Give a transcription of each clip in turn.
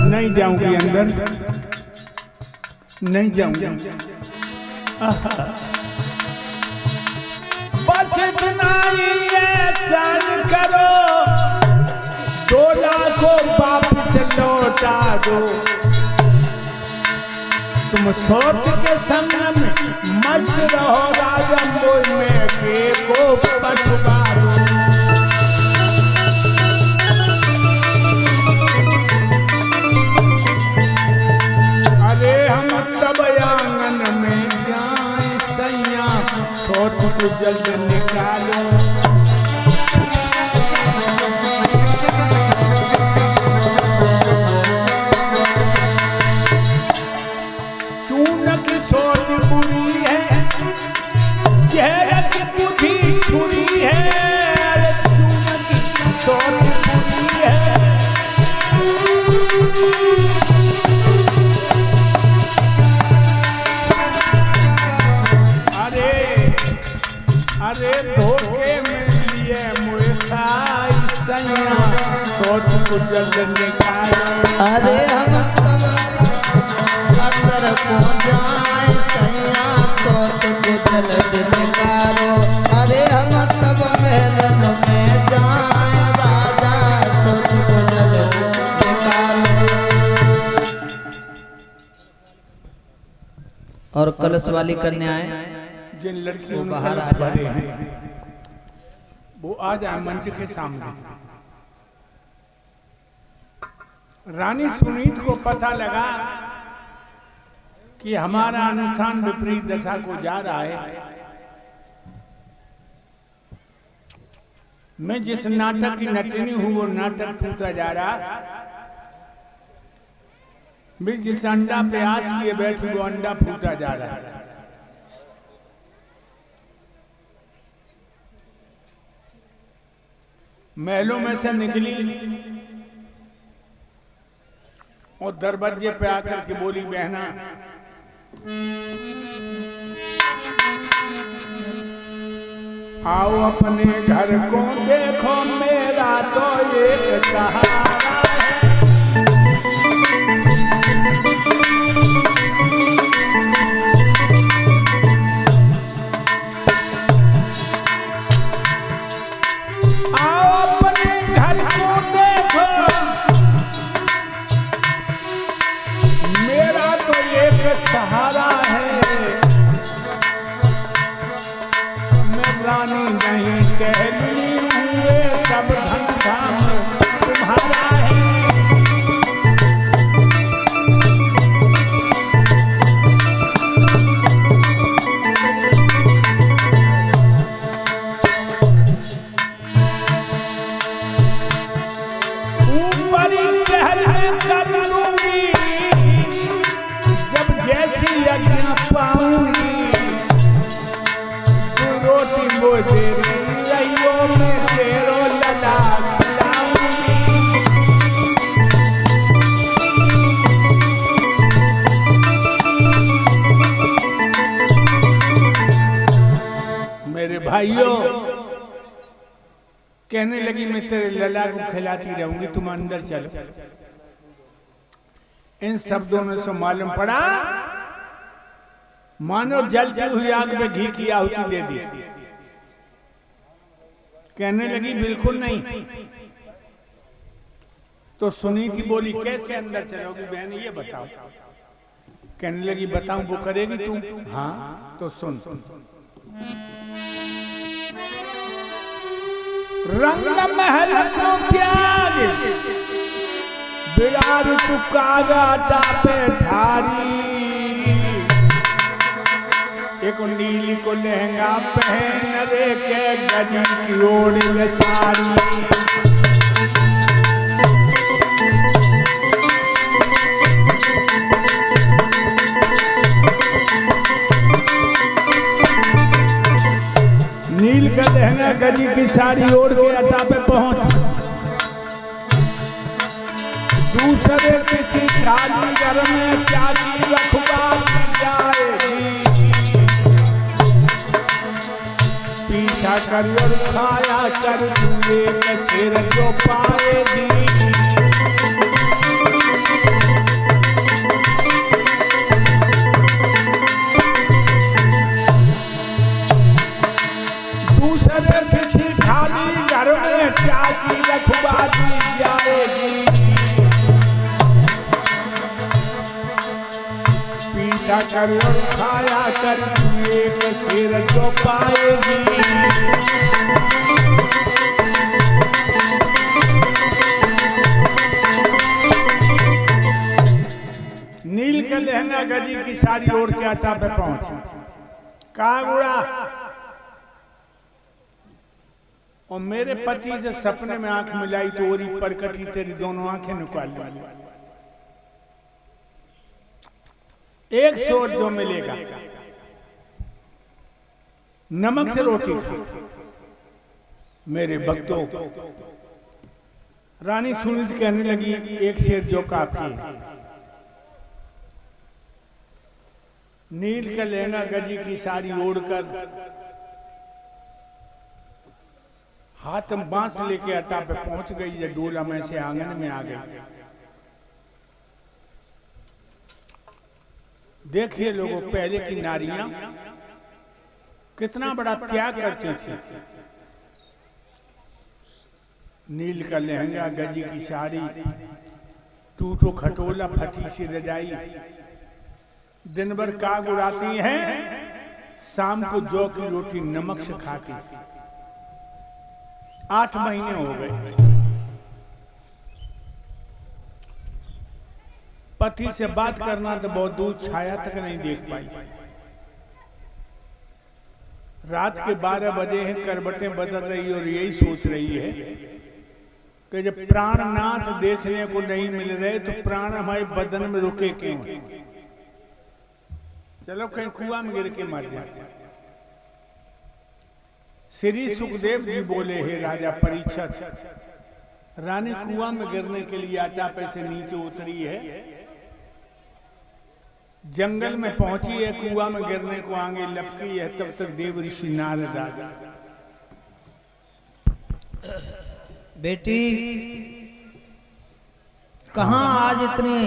नहीं जाऊंगी अंदर, नहीं जाऊंगी। बस इतना ही एहसान करो, 2 लाख को वापस लौटा दो। तुम सोच के संग में मस्त रहो, राजम्बोई में के को पछुआरो। अरे हम तब आंगन में जाए सैया, सोच को जल्द निकालो। सोच बुरी है, चेहरे की बुद्धि छुरी है। अरे चूना की सोच बुरी है। अरे अरे धोखे में लिए मुझे खाई सैया, सोच को जल्द निकालो। अरे हम अंदर को जाए सैया, सोच को जल्द निकालो। अरे हम तब महलन में जाए राजा, सोच को जल्द निकालो। और कलश वाली कन्याएं जिन लड़कियों ने कलश भरे हैं वो आ जाए मंच के सामने। रानी सुनीत को पता लगा कि हमारा अनुष्ठान विपरीत दशा को जा रहा है। मैं जिस नाटक की नटनी हूं वो नाटक टूटा जा रहा। मैं जिस अंडा पे आस लिए बैठी वो अंडा फूटा जा रहा है। महलों में से निकली और दरवाजे पे आकर के बोली, बहना आओ अपने घर को देखो, मेरा तो एक सहारा है। आओ अपने घर को देखो, मेरा तो एक सहारा है। रानी नहीं कहली हुए, सब धन धाम तुम्हारा है। ऊपरी पहल में कर लूंगी, जब जैसी आज्ञा पाऊंगी। रोटी वो तेरी रहियो, मैं तेरो लला खिलाऊंगी। मेरे भाइयों कहने लगी, मैं तेरे लला को खिलाती रहूंगी, तुम अंदर चलो। इन शब्दों में से मालूम पड़ा मानो जलती हुई आग में घी की आहुति दे दी। कहने लगी, बिल्कुल नहीं। तो सुनीति बोली, कैसे अंदर चलोगी बहन, ये बताओ। कहने लगी, बताऊं वो करेगी तू? हाँ तो सुन। रंग महल को त्याग, बिरार तू कागा टापे ठारी। एक नीली को लहंगा पहन रे के गजी की ओढ़ साड़ी। नील का लहंगा गजी की साड़ी ओढ़ के अड्डा पे पहुंच। दूसरे किसी कारीगर में चाची रखवाली जाएगी। पीछा कर और खाया कर तू एक सिर जो पाएगी। ऐसा कर और खाया कर, तू एक शेर जो पाएगी। नील का लहंगा गजी की साड़ी ओढ़ के आटा पे पहुंच। कहा गुड़ा, और मेरे पति से सपने में आंख मिलाई तो ओरी परकटी तेरी दोनों आंखें निकाल ली। एक शोर जो मिलेगा, नमक से रोटी खा। मेरे भक्तों, रानी सुनीति कहने लगी एक शेर जो काफी। नील का लहंगा गजी की साड़ी ओढ़कर हाथ में बांस लेके अटा पे पहुंच गई। ये डोला में से आंगन में आ गई। देखिए लोगों, पहले की नारियां कितना बड़ा त्याग करती थी। नील का लहंगा गजी की साड़ी, टूटो खटोला फटी सी रजाई, दिन भर काग उड़ाती हैं, शाम को जौ की रोटी नमक से खाती। 8 महीने हो गए। पति से बात करना तो बहुत दूर, छाया तक नहीं देख पाई। रात के 12 बजे हैं, करवटें बदल रही और यही सोच रही है कि जब प्राणनाथ देखने को नहीं मिल रहे तो प्राण हमारे बदन में रुके क्यों हैं? चलो कहीं कुआं में गिर के मर जाए। श्री सुखदेव जी बोले, हे राजा परीक्षित, रानी कुआं में गिरने के लिए आटा पे से नीचे उतरी है, जंगल में पहुंची है, कुआं में गिरने को आगे लपकी है, तब तक देव ऋषि नारद आ गए। बेटी, कहाँ आज इतनी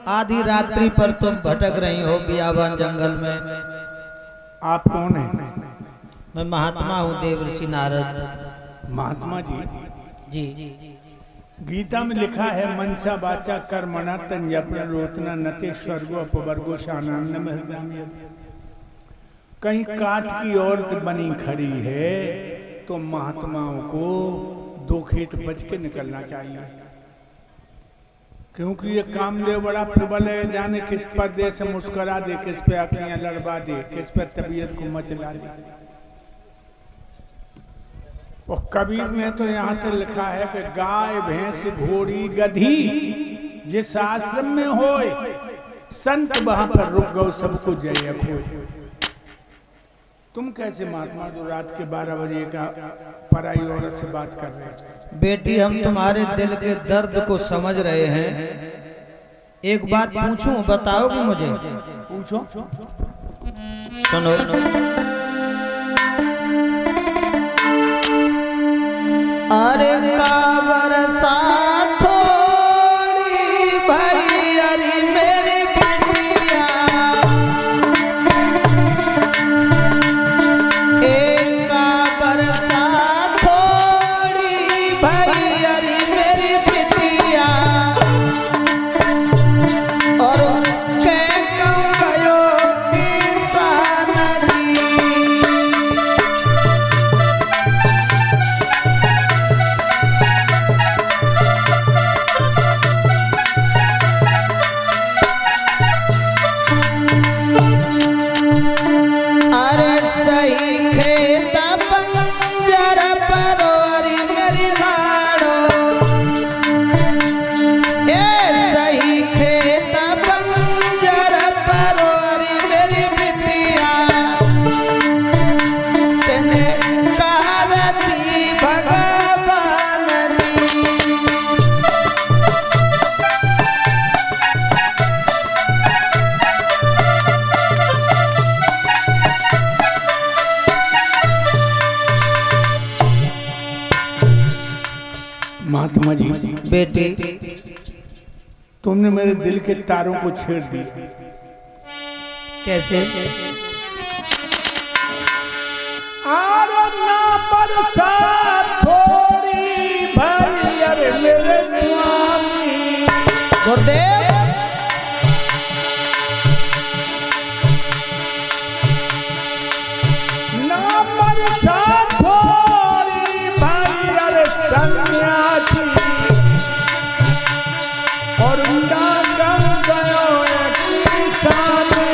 आधी रात्रि पर तुम भटक रही हो बियाबान जंगल में? आप कौन हैं? मैं महात्मा हूँ, देव ऋषि नारद। महात्मा जी? जी। गीता में लिखा है, मनसा वाचा कर्मणा तंजपना रोतना नते स्वर्गो अपवर्गो शानंदम हृदय। कहीं काठ की औरत बनी खड़ी है तो महात्माओं को 2 खेत बच के निकलना चाहिए, क्योंकि ये कामदेव बड़ा प्रबल है। जाने किस पर दे से मुस्करा दे, किस पे आंखें लड़वा दे, किस पर तबीयत को मचला दे। और कबीर ने तो यहाँ तक लिखा है कि गाय भैंस घोड़ी गधी जिस आश्रम में होए, संत वहां पर रुक गो सबको जय खोए। तुम कैसे महात्मा जो रात के 12 बजे का पराई औरत से बात कर रहे हो? बेटी, हम तुम्हारे दिल के दर्द को समझ रहे हैं। एक बात पूछूं, बताओगी मुझे? पूछो। सुनो। अरे काबर साथ थोड़ी भाई, अरे मेरी बिटिया, एक काबर साथ थोड़ी भाई, अरे मेरी बिटिया, और के कम गयो किसान जी। महात्मा जी, बेटी, तुमने मेरे दिल के तारों को छेड़ दिया। कैसे? अरे ना बरसात थोड़ी भाई, अरे मेरे स्वामी। गुरुदेव, होता कम गयो एक सामने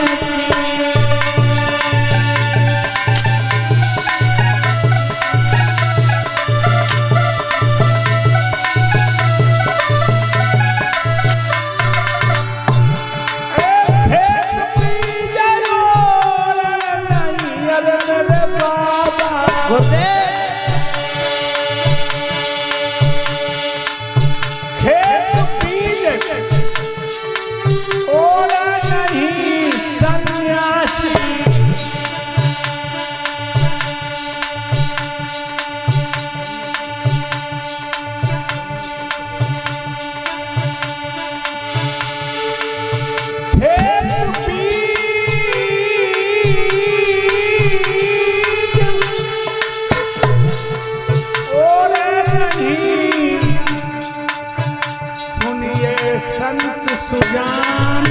संत सुजान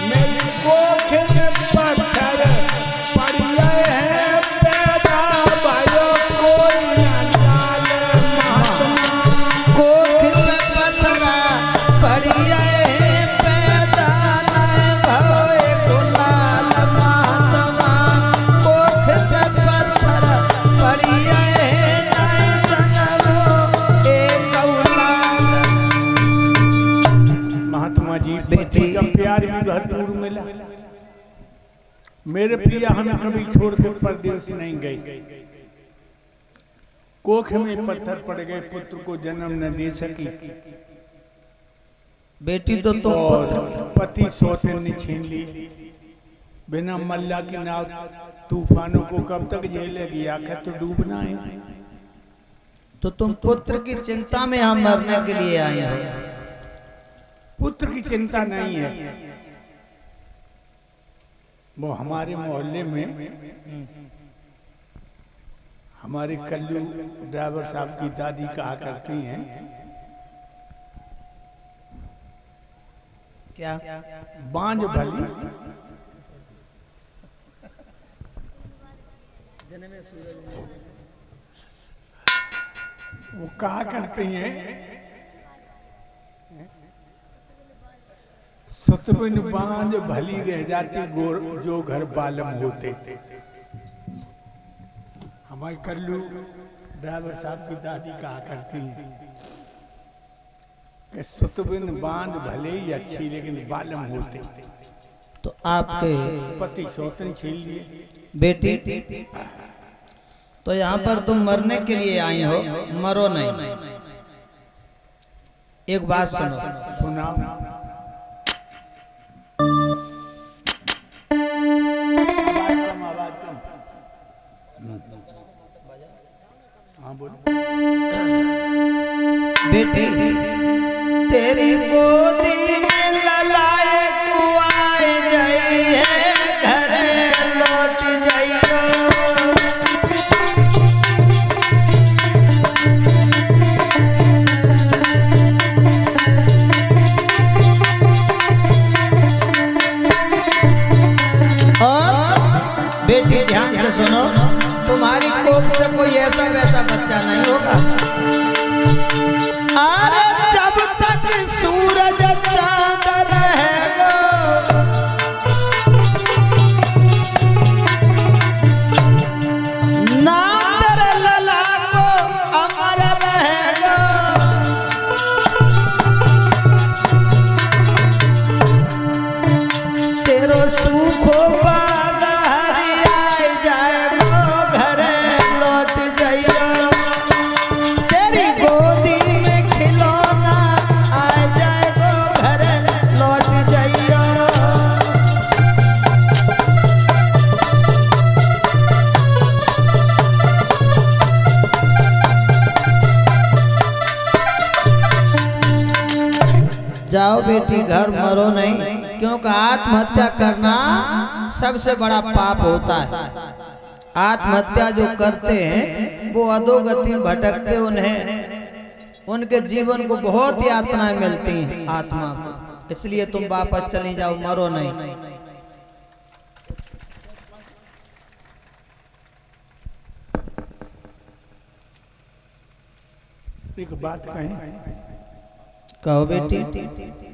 मेरी कोख में पत्थर पड़ गए हैं पैदा भयो कोई न डाले महात्मा कोख में पत्थर पड़ गए हैं पैदा न भय गुलाल महात्मा कोख में पत्थर पड़ गए जी पति का प्यार भी भरपूर मिला। मेरे प्रिया हमें कभी छोड़ के परदेश नहीं गई। कोख में पत्थर पड़ गए, पुत्र को जन्म न दे सकी। बेटी तो तुम और पति सौतेन ने छीन ली। बिना मल्ला की नाव तूफानों को कब तक झेलेगी, आखिर तो डूबना है। तो तुम पुत्र की चिंता में हम मरने के लिए आए हैं। पुत्र की चिंता नहीं है, वो हमारे मोहल्ले में हमारे कल्लू ड्राइवर साहब की दादी कहा करती हैं, क्या बांझ भली वो कहा करती हैं सतबिन बांझ भली रह जाती जो घर बालम होते। हमारे कल्लू ड्राइवर साहब की दादी कहा करती हैं कि सतबिन बांझ भले ही अच्छी लेकिन बालम होते। तो आपके पति सौतन छीन लिए। बेटी तो यहाँ पर तुम मरने के लिए आई हो, मरो नहीं। एक बात सुनो। सुनाओ। आवाज कम। हाँ बोलो। बेटी तेरी गोदी में ललाए कुआए जाई है, घरे लौट जाइयो। बेटी ध्यान से सुनो, तुम्हारी कोख से कोई ऐसा वैसा बच्चा नहीं होगा। अरे जब तक सूरज चांद रहेगा, नाम तेरे लला को अमर रहेगा। तेरो सुखो जाओ बेटी, घर मरो नहीं, क्योंकि आत्महत्या करना सबसे बड़ा पाप होता है। आत्महत्या जो करते हैं वो अधोगति भटकते, उन्हें उनके जीवन को बहुत यातनाएं मिलती हैं आत्मा को। इसलिए तुम वापस चली जाओ, मरो नहीं। एक बात कहें, कहो बेटी।